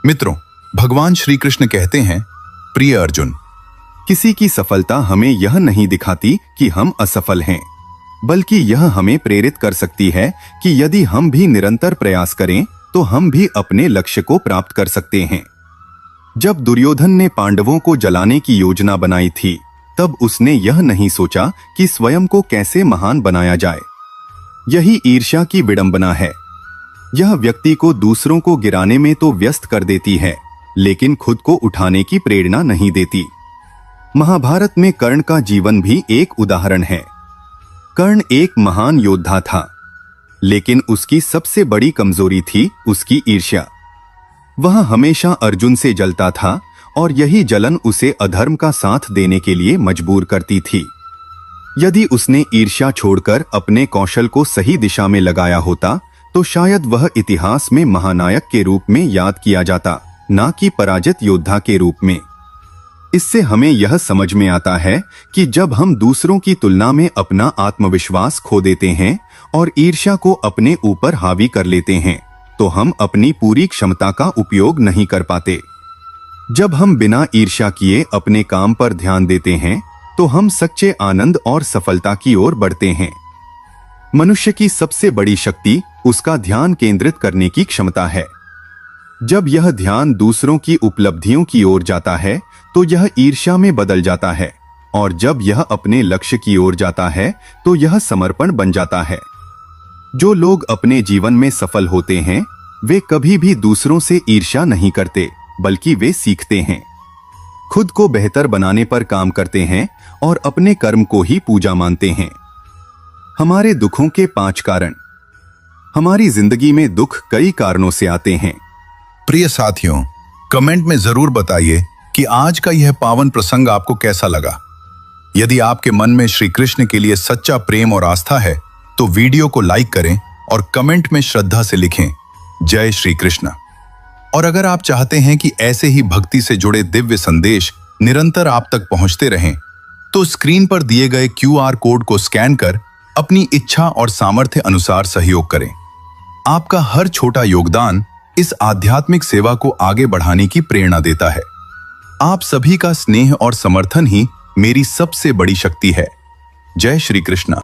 मित्रों, भगवान श्री कृष्ण कहते हैं, प्रिय अर्जुन, किसी की सफलता हमें यह नहीं दिखाती कि हम असफल हैं, बल्कि यह हमें प्रेरित कर सकती है कि यदि हम भी निरंतर प्रयास करें तो हम भी अपने लक्ष्य को प्राप्त कर सकते हैं। जब दुर्योधन ने पांडवों को जलाने की योजना बनाई थी, तब उसने यह नहीं सोचा कि स्वयं को कैसे महान बनाया जाए। यही ईर्ष्या की विडंबना है। यह व्यक्ति को दूसरों को गिराने में तो व्यस्त कर देती है, लेकिन खुद को उठाने की प्रेरणा नहीं देती। महाभारत में कर्ण का जीवन भी एक उदाहरण है। कर्ण एक महान योद्धा था, लेकिन उसकी सबसे बड़ी कमजोरी थी उसकी ईर्ष्या। वह हमेशा अर्जुन से जलता था और यही जलन उसे अधर्म का साथ देने के लिए मजबूर करती थी। यदि उसने ईर्ष्या छोड़कर अपने कौशल को सही दिशा में लगाया होता तो शायद वह इतिहास में महानायक के रूप में याद किया जाता, ना कि पराजित योद्धा के रूप में। इससे हमें यह समझ में आता है कि जब हम दूसरों की तुलना में अपना आत्मविश्वास खो देते हैं और ईर्ष्या को अपने ऊपर हावी कर लेते हैं, तो हम अपनी पूरी क्षमता का उपयोग नहीं कर पाते। जब हम बिना ईर्ष्या किए अपने काम पर ध्यान देते हैं, तो हम सच्चे आनंद और सफलता की ओर बढ़ते हैं। मनुष्य की सबसे बड़ी शक्ति उसका ध्यान केंद्रित करने की क्षमता है। जब यह ध्यान दूसरों की उपलब्धियों की ओर जाता है तो यह ईर्ष्या में बदल जाता है, और जब यह अपने लक्ष्य की ओर जाता है तो यह समर्पण बन जाता है। जो लोग अपने जीवन में सफल होते हैं, वे कभी भी दूसरों से ईर्ष्या नहीं करते, बल्कि वे सीखते हैं, खुद को बेहतर बनाने पर काम करते हैं और अपने कर्म को ही पूजा मानते हैं। हमारे दुखों के 5 कारण। हमारी जिंदगी में दुख कई कारणों से आते हैं। प्रिय साथियों, कमेंट में जरूर बताइए कि आज का यह पावन प्रसंग आपको कैसा लगा। यदि आपके मन में श्री कृष्ण के लिए सच्चा प्रेम और आस्था है तो वीडियो को लाइक करें और कमेंट में श्रद्धा से लिखें, जय श्री कृष्ण। और अगर आप चाहते हैं कि ऐसे ही भक्ति से जुड़े दिव्य संदेश निरंतर आप तक पहुंचते रहें, तो स्क्रीन पर दिए गए QR कोड को स्कैन कर अपनी इच्छा और सामर्थ्य अनुसार सहयोग करें। आपका हर छोटा योगदान इस आध्यात्मिक सेवा को आगे बढ़ाने की प्रेरणा देता है। आप सभी का स्नेह और समर्थन ही मेरी सबसे बड़ी शक्ति है। जय श्री कृष्ण।